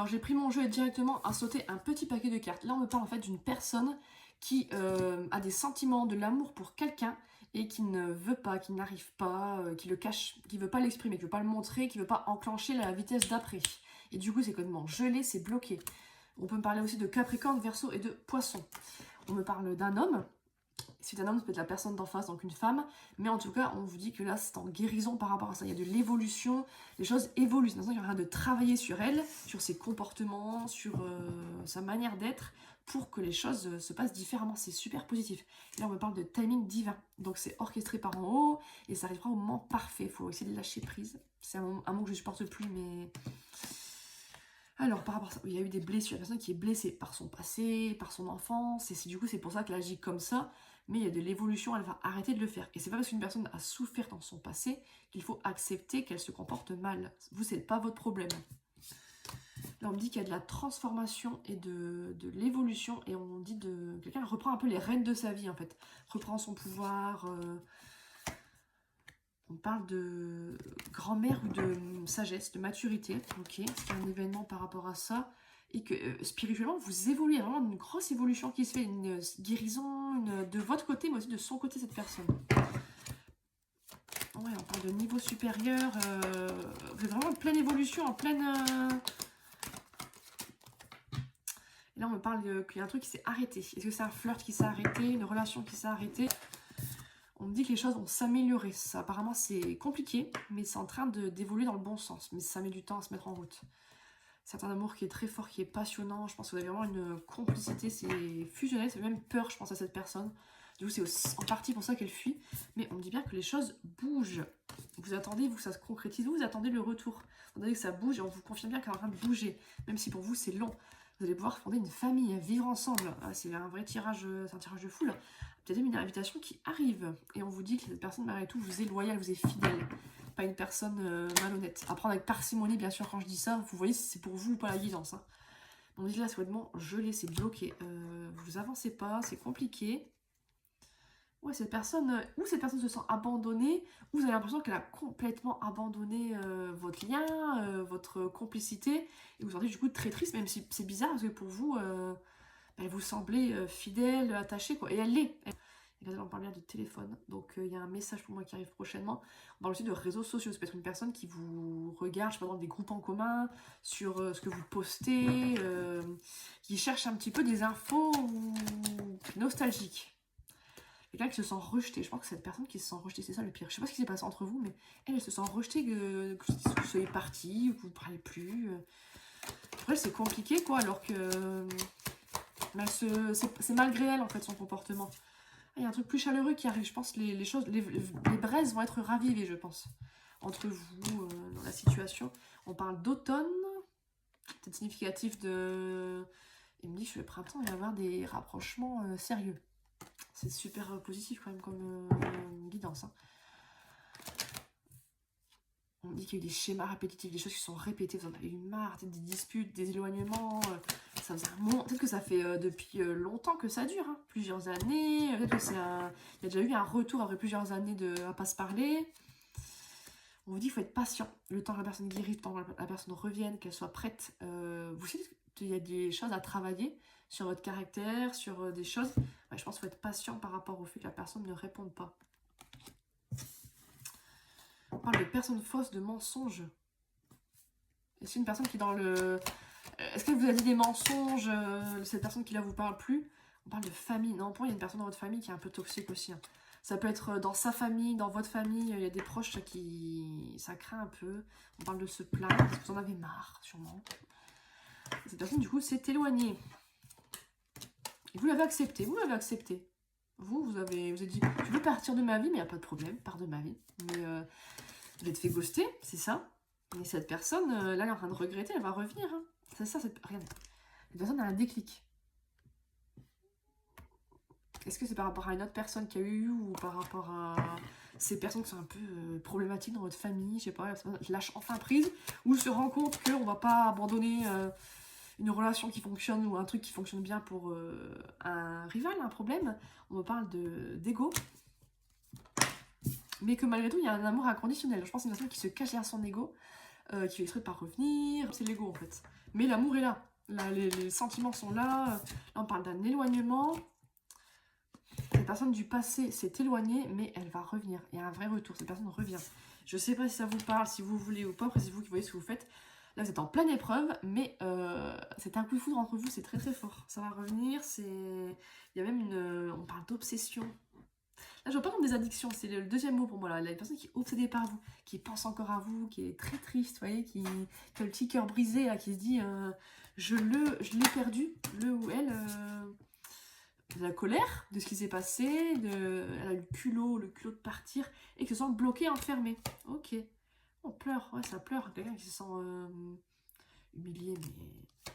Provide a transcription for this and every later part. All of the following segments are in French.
Alors j'ai pris mon jeu et directement à sauter un petit paquet de cartes. Là on me parle en fait d'une personne qui a des sentiments, de l'amour pour quelqu'un et qui ne veut pas, qui n'arrive pas, qui le cache, qui ne veut pas l'exprimer, qui ne veut pas le montrer, qui ne veut pas enclencher la vitesse d'après. Et du coup c'est complètement gelé, c'est bloqué. On peut me parler aussi de Capricorne, Verseau et de Poisson. On me parle d'un homme. Si c'est un homme, ça peut être la personne d'en face, donc une femme. Mais en tout cas, on vous dit que là, c'est en guérison par rapport à ça. Il y a de l'évolution, les choses évoluent. C'est dans ça qu'il y aura de travailler sur elle, sur ses comportements, sur sa manière d'être, pour que les choses se passent différemment. C'est super positif. Et là, on me parle de timing divin. Donc, c'est orchestré par en haut, et ça arrivera au moment parfait. Il faut essayer de lâcher prise. C'est un mot que je ne supporte plus, mais... Alors, par rapport à ça, il y a eu des blessures. La personne qui est blessée par son passé, par son enfance, et du coup, c'est pour ça qu'elle agit comme ça. Mais il y a de l'évolution, elle va arrêter de le faire. Et c'est pas parce qu'une personne a souffert dans son passé qu'il faut accepter qu'elle se comporte mal. Vous, c'est pas votre problème. Là, on me dit qu'il y a de la transformation et de l'évolution. Et on dit de... Quelqu'un reprend un peu les rênes de sa vie, en fait. Reprend son pouvoir... On parle de grand-mère ou de sagesse, de maturité. Ok, c'est un événement par rapport à ça. Et que spirituellement, vous évoluez. Il y a vraiment une grosse évolution qui se fait, une guérison de votre côté, mais aussi de son côté, cette personne. Ouais, on parle de niveau supérieur. Vous êtes vraiment en pleine évolution, en pleine... Et là, on me parle qu'il y a un truc qui s'est arrêté. Est-ce que c'est un flirt qui s'est arrêté, une relation qui s'est arrêtée? On me dit que les choses vont s'améliorer. Apparemment, c'est compliqué, mais c'est en train d'évoluer dans le bon sens. Mais ça met du temps à se mettre en route. C'est un amour qui est très fort, qui est passionnant. Je pense que vous avez vraiment une complicité. C'est fusionnel, c'est même peur, je pense, à cette personne. Du coup, c'est en partie pour ça qu'elle fuit. Mais on me dit bien que les choses bougent. Vous attendez, vous, que ça se concrétise. Vous attendez le retour. Vous attendez que ça bouge et on vous confirme bien qu'elle est en train de bouger. Même si pour vous, c'est long. Vous allez pouvoir fonder une famille, vivre ensemble. Ah, c'est un vrai tirage, c'est un tirage de fou, là. Peut-être même une invitation qui arrive. Et on vous dit que cette personne, malgré tout, vous est loyale, vous est fidèle. Pas une personne malhonnête. À prendre avec parcimonie, bien sûr, quand je dis ça. Vous voyez si c'est pour vous ou pas la guidance. Hein. On dit là, c'est complètement gelé, c'est bloqué. Vous avancez pas, c'est compliqué. Ouais, cette personne se sent abandonnée, ou vous avez l'impression qu'elle a complètement abandonné votre lien, votre complicité, et vous vous sentez du coup très triste, même si c'est bizarre, parce que pour vous, elle vous semblait fidèle, attachée, quoi. Et elle l'est. Et là, on parle bien de téléphone, donc il y a un message pour moi qui arrive prochainement. On parle aussi de réseaux sociaux, ça peut être une personne qui vous regarde, je sais pas, dans des groupes en commun, sur ce que vous postez, qui cherche un petit peu des infos nostalgiques. Quelqu'un qui se sent rejeté. Je pense que cette personne qui se sent rejetée, c'est ça le pire. Je sais pas ce qui s'est passé entre vous, mais elle se sent rejetée, que vous soyez parti, que vous ne parlez plus. Après, c'est compliqué, quoi, alors que c'est malgré elle, en fait, son comportement. Il y a un truc plus chaleureux qui arrive. Je pense que les braises vont être ravivées, je pense, entre vous, dans la situation. On parle d'automne, peut-être significatif de... Il me dit que le printemps, il va y avoir des rapprochements sérieux. C'est super positif quand même comme guidance. Hein. On dit qu'il y a eu des schémas répétitifs, des choses qui sont répétées, vous en avez eu marre, des disputes, des éloignements. Ça faisait un moment. Peut-être que ça fait depuis longtemps que ça dure, hein, plusieurs années. Peut-être que il y a déjà eu un retour après plusieurs années à pas se parler. On vous dit qu'il faut être patient. Le temps que la personne guérisse, le temps que la personne revienne, qu'elle soit prête. Vous savez qu'il y a des choses à travailler sur votre caractère, sur des choses. Ouais, je pense qu'il faut être patient par rapport au fait que la personne ne réponde pas. On parle de personnes fausses, de mensonges. Est-ce une personne qui est dans le... Est-ce qu'elle vous a dit des mensonges, cette personne qui là vous parle plus? On parle de famille. Non, pour moi, il y a une personne dans votre famille qui est un peu toxique aussi. Hein. Ça peut être dans sa famille, dans votre famille. Il y a des proches qui... Ça craint un peu. On parle de se plaindre parce que vous en avez marre, sûrement. Cette personne, du coup, s'est éloignée. Et vous l'avez accepté. Vous l'avez accepté. Vous avez dit, tu veux partir de ma vie, mais il n'y a pas de problème, pars de ma vie. Mais vous êtes fait ghoster, c'est ça. Mais cette personne, là, elle est en train de regretter, elle va revenir. Hein. C'est ça, regardez. Cette personne a un déclic. Est-ce que c'est par rapport à une autre personne qui a eu, ou par rapport à ces personnes qui sont un peu problématiques dans votre famille, je sais pas, elle lâche enfin prise, ou se rend compte qu'on ne va pas abandonner une relation qui fonctionne, ou un truc qui fonctionne bien pour un rival, un problème. On me parle d'ego. Mais que malgré tout, il y a un amour inconditionnel. Je pense que c'est une personne qui se cache derrière son ego, qui fait exprès de pas revenir. C'est l'ego en fait. Mais l'amour est là. Là, les sentiments sont là. Là, on parle d'un éloignement. Cette personne du passé s'est éloignée, mais elle va revenir. Il y a un vrai retour. Cette personne revient. Je ne sais pas si ça vous parle, si vous voulez ou pas. Après, c'est vous qui voyez ce que vous faites. Là, vous êtes en pleine épreuve, mais c'est un coup de foudre entre vous. C'est très très fort. Ça va revenir. Il y a même une... On parle d'obsession. Là, je vois pas comme des addictions. C'est le deuxième mot pour moi. Là. Il y a une personne qui est obsédée par vous, qui pense encore à vous, qui est très triste, vous voyez, qui a le petit cœur brisé, là, qui se dit je l'ai perdu, le ou elle... de la colère de ce qui s'est passé, elle a eu le culot de partir et qui se sent bloquée, enfermée. Ok. On pleure, ouais, ça pleure. Quelqu'un qui se sent humilié, mais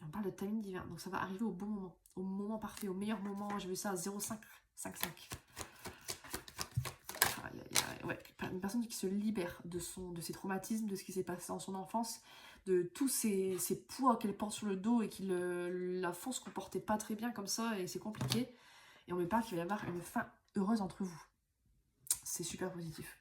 on parle de timing divin. Donc ça va arriver au bon moment, au moment parfait, au meilleur moment. J'ai vu ça à 0,555. Ouais, une personne qui se libère de ses traumatismes, de ce qui s'est passé dans son enfance, de tous ces poids qu'elle porte sur le dos et qui la font se comporter pas très bien comme ça et c'est compliqué. Et on me parle qu'il va y avoir une fin heureuse entre vous. C'est super positif.